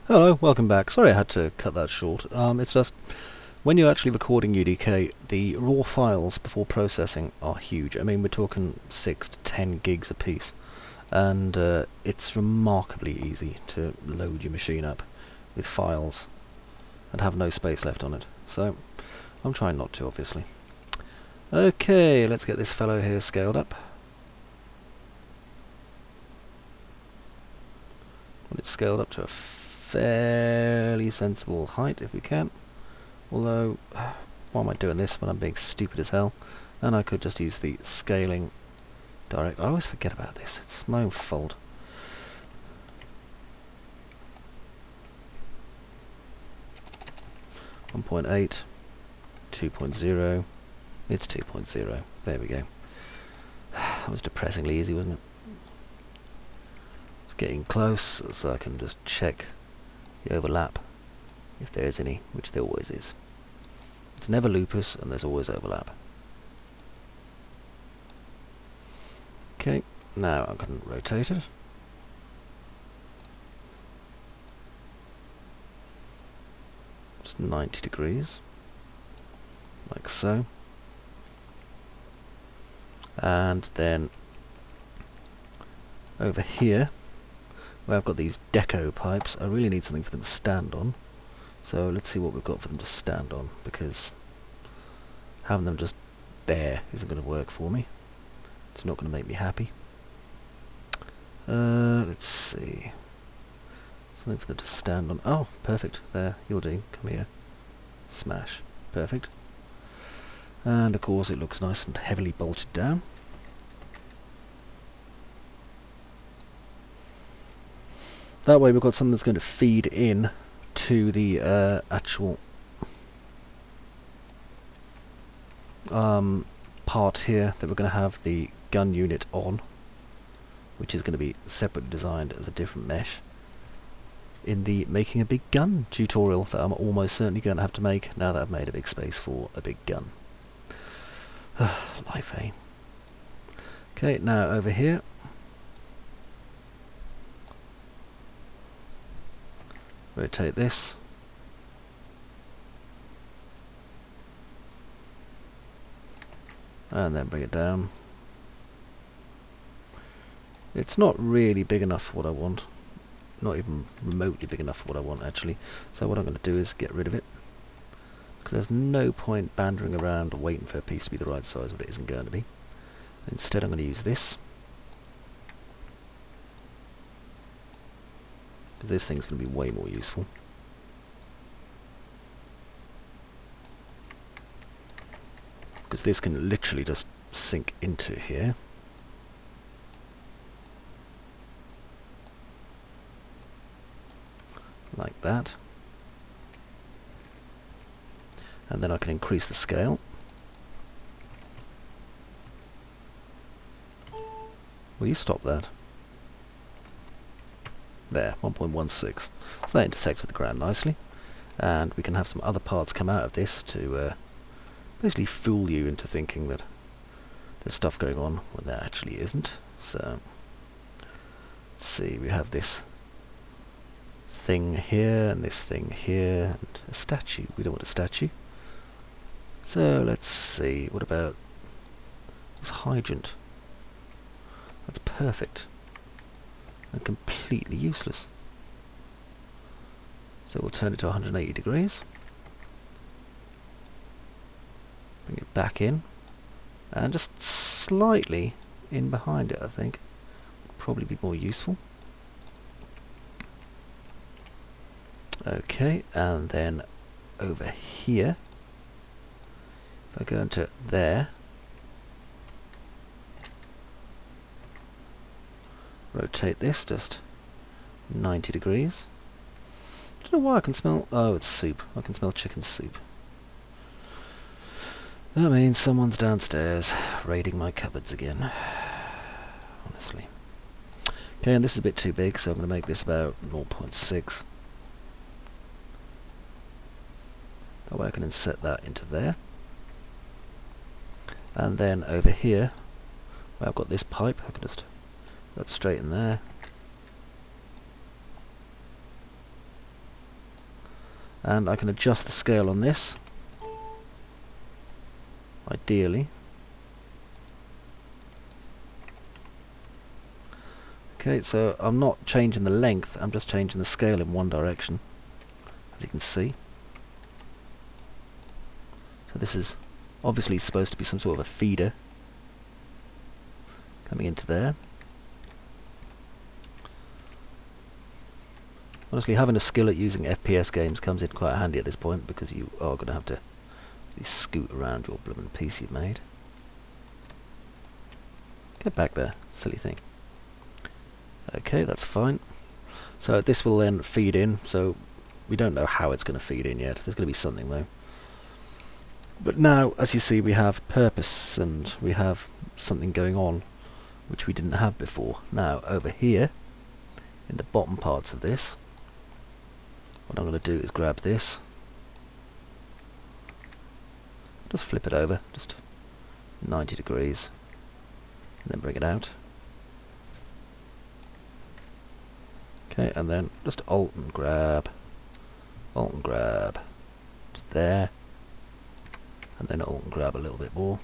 Hello, welcome back. Sorry I had to cut that short. It's just when you're actually recording UDK, the raw files before processing are huge. I mean, we're talking 6 to 10 gigs a piece, and it's remarkably easy to load your machine up with files and have no space left on it. So I'm trying not to, obviously. Okay, let's get this fellow here scaled up. Want it scaled up to a fairly sensible height if we can. Although, why am I doing this when I'm being stupid as hell? And I could just use the scaling direct. I always forget about this. It's my own fault. One 1.8, 2.0. It's 2.0. There we go. That was depressingly easy, wasn't it? It's getting close, so I can just check the overlap, if there is any, which there always is. It's never lupus, and there's always overlap. Okay, now I can rotate it. It's 90 degrees, like so. And then over here, where I've got these deco pipes, I really need something for them to stand on. So let's see what we've got for them to stand on, because having them just there isn't going to work for me. It's not going to make me happy. Let's see. Something for them to stand on. Oh, perfect. There, you'll do. Come here. Smash. Perfect. And of course it looks nice and heavily bolted down. That way we've got something that's going to feed in to the actual part here that we're going to have the gun unit on, which is going to be separately designed as a different mesh in the making a big gun tutorial that I'm almost certainly going to have to make now that I've made a big space for a big gun. Life, eh? Okay, now over here, rotate this. And then bring it down. It's not really big enough for what I want. Not even remotely big enough for what I want, actually. So what I'm going to do is get rid of it. Because there's no point bandering around waiting for a piece to be the right size when it isn't going to be. Instead I'm going to use this. Because this thing's going to be way more useful. Because this can literally just sink into here. Like that. And then I can increase the scale. Will you stop that? There, 1.16. So that intersects with the ground nicely. And we can have some other parts come out of this to basically fool you into thinking that there's stuff going on when there actually isn't. So, let's see, we have this thing here and this thing here and a statue. We don't want a statue. So let's see, what about this hydrant? That's perfect and completely useless. So we'll turn it to 180 degrees. Bring it back in and just slightly in behind it, I think. Would probably be more useful. Okay, and then over here, if I go into there, rotate this just 90 degrees. I don't know why I can smell... Oh, it's soup. I can smell chicken soup. That means someone's downstairs raiding my cupboards again. Honestly. Okay, and this is a bit too big, so I'm going to make this about 0.6. That way I can insert that into there. And then over here, where I've got this pipe, I can just put that straight in there. And I can adjust the scale on this, ideally. Okay, so I'm not changing the length, I'm just changing the scale in one direction, as you can see. So this is obviously supposed to be some sort of a feeder coming into there. Honestly, having a skill at using FPS games comes in quite handy at this point, because you are going to have to scoot around your blooming piece you've made. Get back there, silly thing. Okay, that's fine. So this will then feed in, so we don't know how it's going to feed in yet. There's going to be something though. But now, as you see, we have purpose and we have something going on which we didn't have before. Now, over here, in the bottom parts of this, what I'm going to do is grab this, just flip it over, just 90 degrees, and then bring it out. Okay, and then just Alt and grab, just there, and then Alt and grab a little bit more.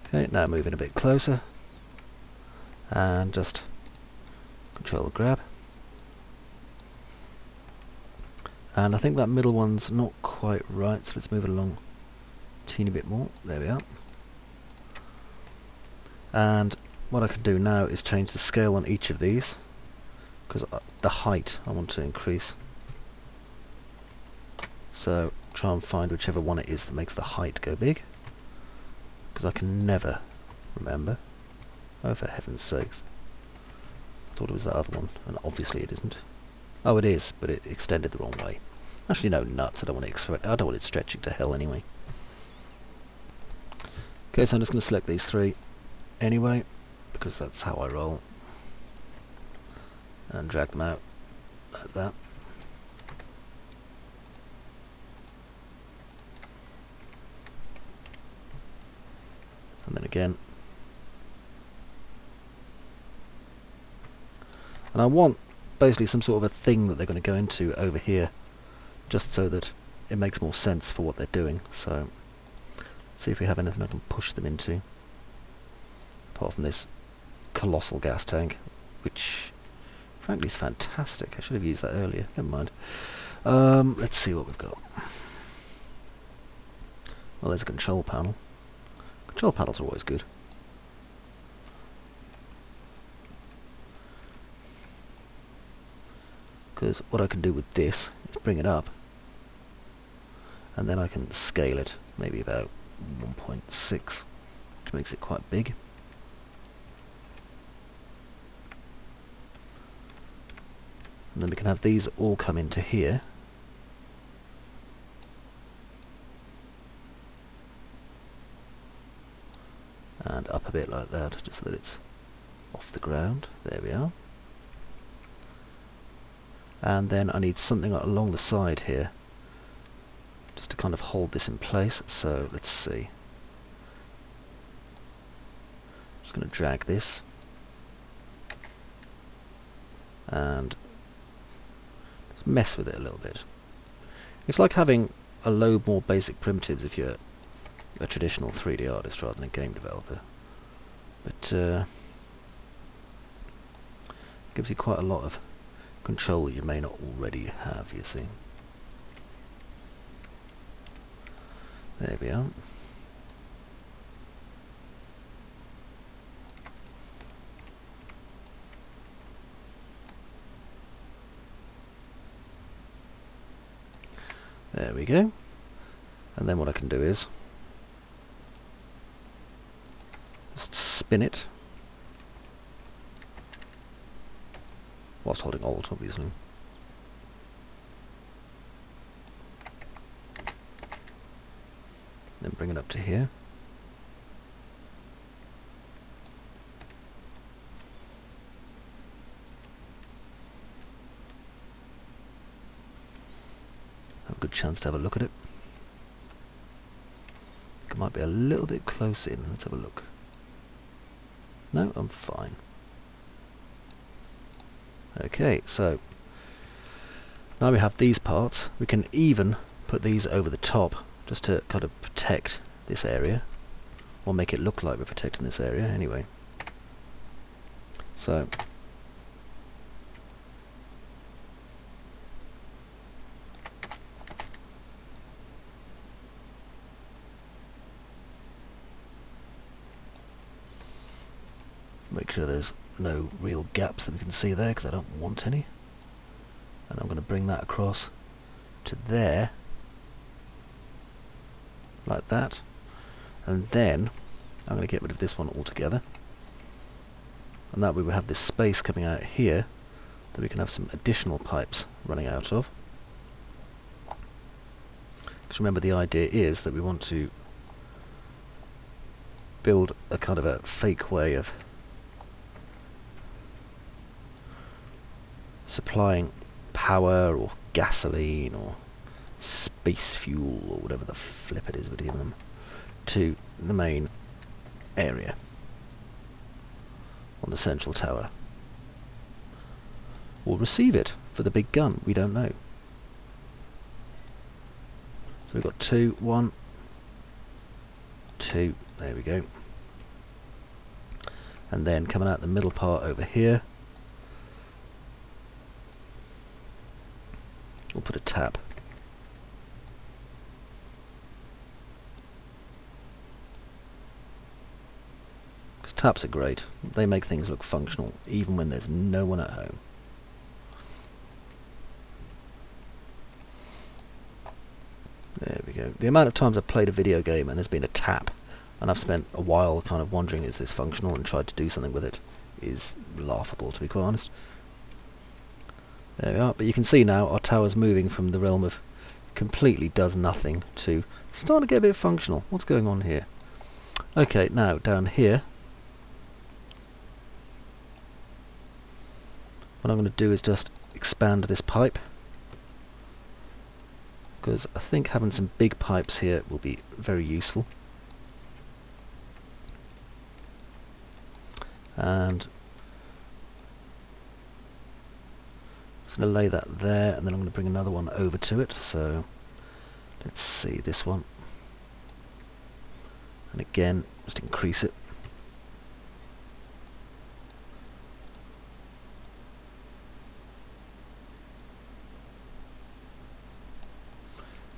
Okay, now moving a bit closer, and just Control the grab. And I think that middle one's not quite right, so let's move it along a teeny bit more. There we are. And what I can do now is change the scale on each of these, because the height I want to increase. So try and find whichever one it is that makes the height go big, because I can never remember. Oh, for heaven's sakes. I thought it was that other one, and obviously it isn't. Oh, it is, but it extended the wrong way. Actually, no, nuts. I don't want it stretching to hell anyway. Okay, so I'm just going to select these three anyway, because that's how I roll, and drag them out like that. And then again. And I want basically some sort of a thing that they're going to go into over here, just so that it makes more sense for what they're doing. So let's see if we have anything I can push them into, apart from this colossal gas tank, which frankly is fantastic. I should have used that earlier. Never mind. Let's see what we've got. Well, there's a control panel. Control panels are always good. Because what I can do with this is bring it up, and then I can scale it, maybe about 1.6, which makes it quite big. And then we can have these all come into here. And up a bit like that, just so that it's off the ground. There we are. And then I need something along the side here, just to kind of hold this in place. So let's see. I'm just going to drag this and just mess with it a little bit. It's like having a load more basic primitives if you're a traditional 3D artist rather than a game developer. But gives you quite a lot of control that you may not already have, you see. There we are. There we go. And then what I can do is just spin it, whilst holding Alt, obviously. Then bring it up to here. Have a good chance to have a look at it. It might be a little bit close in. Let's have a look. No, I'm fine. Okay, so Now we have these parts. We can even put these over the top just to kind of protect this area, or make it look like we're protecting this area anyway. So make sure there's no real gaps that we can see there, because I don't want any. And I'm going to bring that across to there, like that. And then I'm going to get rid of this one altogether. And that way we have this space coming out here that we can have some additional pipes running out of. Because remember, the idea is that we want to build a kind of a fake way of supplying power or gasoline or space fuel or whatever the flip it is we're giving them to the main area on the central tower. Or receive it for the big gun, we don't know. So we've got 2, 1, 2, there we go. And then coming out the middle part over here, we'll put a tap. Because taps are great. They make things look functional even when there's no one at home. There we go. The amount of times I've played a video game and there's been a tap, and I've spent a while kind of wondering, is this functional, and tried to do something with it, is laughable, to be quite honest. There we are. But you can see now our tower's moving from the realm of completely does nothing to starting to get a bit functional. What's going on here? Okay, now down here, what I'm going to do is just expand this pipe, because I think having some big pipes here will be very useful. And I'm going to lay that there, and then I'm going to bring another one over to it. So let's see, this one, and again just increase it.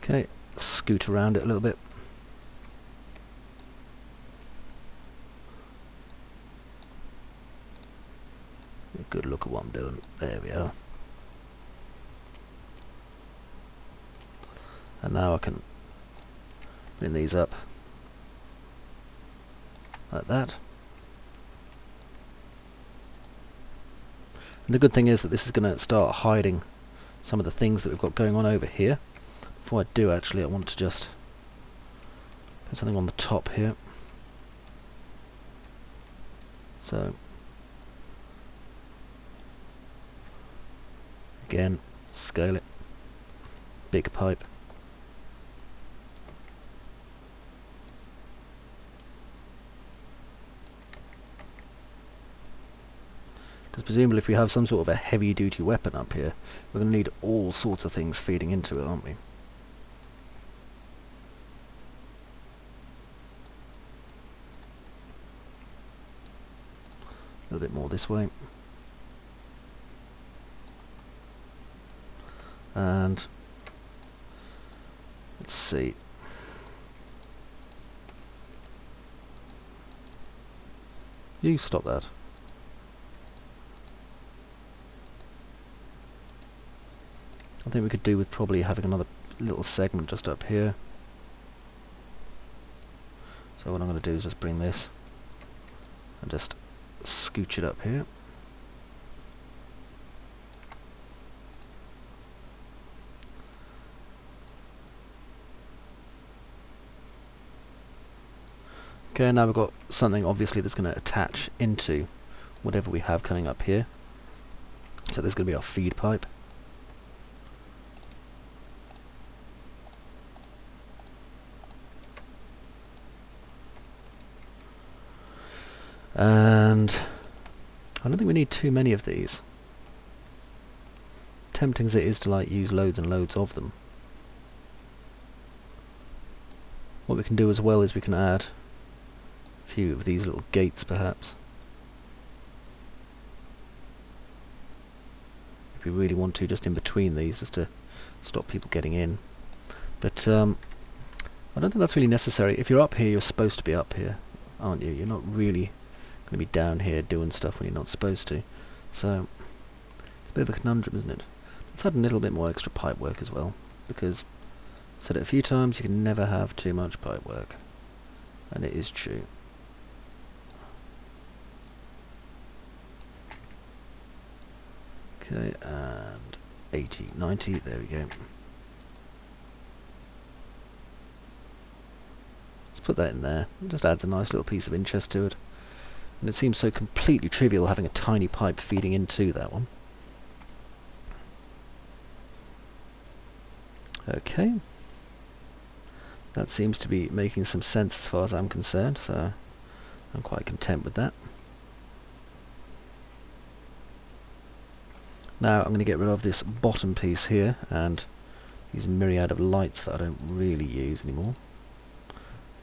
Okay, scoot around it a little bit. A good look at what I'm doing. There we are. And now I can bring these up like that. And the good thing is that this is going to start hiding some of the things that we've got going on over here. Before I do, actually, I want to just put something on the top here. So again, scale it, big pipe. Because presumably if we have some sort of a heavy duty weapon up here, we're going to need all sorts of things feeding into it, aren't we? A little bit more this way. And let's see. You stop that. I think we could do with probably having another little segment just up here. So what I'm going to do is just bring this and just scooch it up here. Okay, now we've got something obviously that's going to attach into whatever we have coming up here. So there's going to be our feed pipe. And I don't think we need too many of these. tempting as it is to like use loads and loads of them, what we can do as well is we can add a few of these little gates perhaps, if we really want to, just in between these, just to stop people getting in. But I don't think that's really necessary. If you're up here, you're supposed to be up here, aren't you? You're not really going to be down here doing stuff when you're not supposed to. So it's a bit of a conundrum, isn't it? Let's add a little bit more extra pipe work as well, because I've said it a few times, you can never have too much pipe work, and it is true. Okay, and 80, 90, there we go. Let's put that in there. It just adds a nice little piece of interest to it. And it seems so completely trivial having a tiny pipe feeding into that one. Okay. That seems to be making some sense as far as I'm concerned, so I'm quite content with that. Now I'm going to get rid of this bottom piece here and these myriad of lights that I don't really use anymore.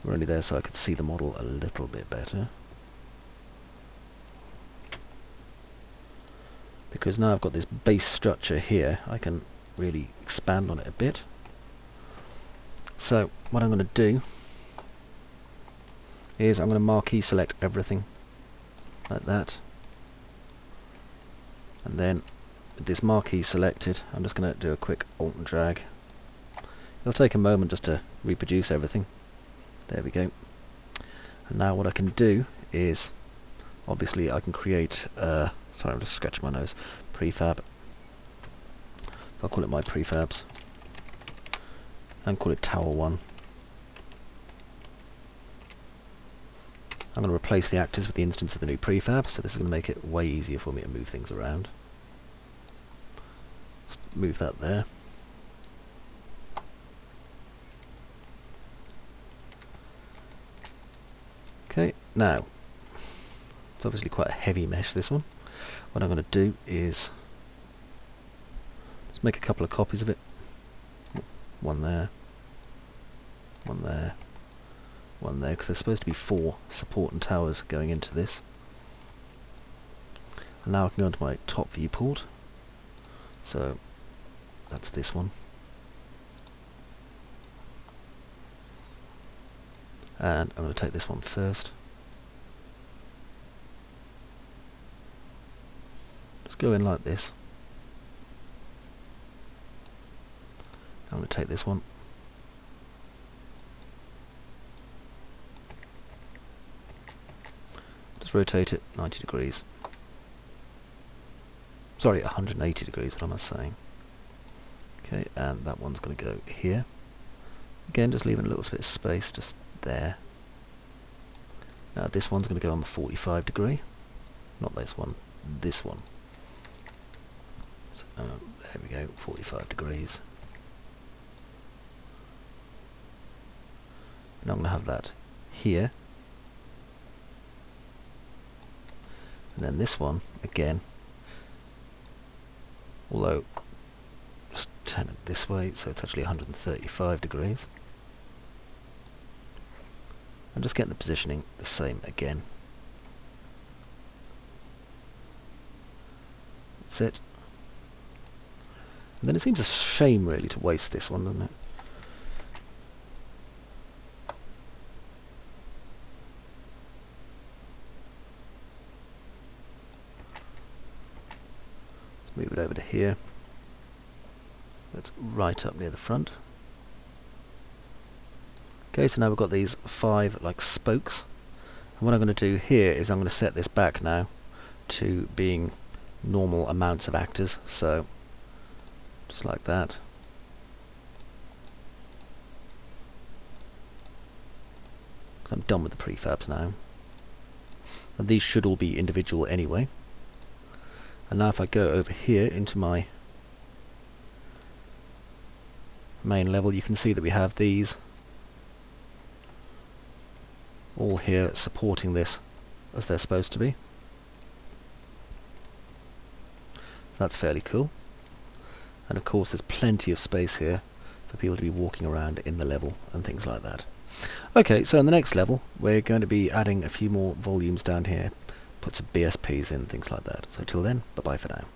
We're only there so I could see the model a little bit better. Because now I've got this base structure here, I can really expand on it a bit. So what I'm going to do is I'm going to marquee select everything like that, and then with this marquee selected, I'm just going to do a quick alt and drag. It'll take a moment just to reproduce everything. There we go. And now what I can do is, obviously I can create sorry, I'm just scratching my nose, prefab. I'll call it my prefabs and call it tower 1. I'm going to replace the actors with the instance of the new prefab, so this is going to make it way easier for me to move things around. Let's move that there. Okay, now it's obviously quite a heavy mesh, this one. What I'm going to do is just make a couple of copies of it. One there, one there, one there, because there's supposed to be 4 support and towers going into this. And now I can go into my top viewport. So that's this one. And I'm going to take this one first. Just go in like this. I'm going to take this one. Just rotate it 90 degrees. Sorry, 180 degrees, what am I saying? Okay, and that one's going to go here. Again, just leaving a little bit of space, just there. Now this one's going to go on the 45 degree. Not this one, this one. So, there we go, 45 degrees. And I'm going to have that here. And then this one, again, although just turn it this way, so it's actually 135 degrees. And just getting the positioning the same again. That's it. And then it seems a shame really to waste this one, doesn't it? Move it over to here. That's right up near the front. Okay, so now we've got these 5 like spokes. And what I'm going to do here is I'm going to set this back now to being normal amounts of actors. So just like that. So I'm done with the prefabs now. And these should all be individual anyway. And now if I go over here into my main level, you can see that we have these all here supporting this as they're supposed to be. That's fairly cool. And of course there's plenty of space here for people to be walking around in the level and things like that. Okay, so in the next level we're going to be adding a few more volumes down here, put some BSPs in, things like that. So till then, bye bye for now.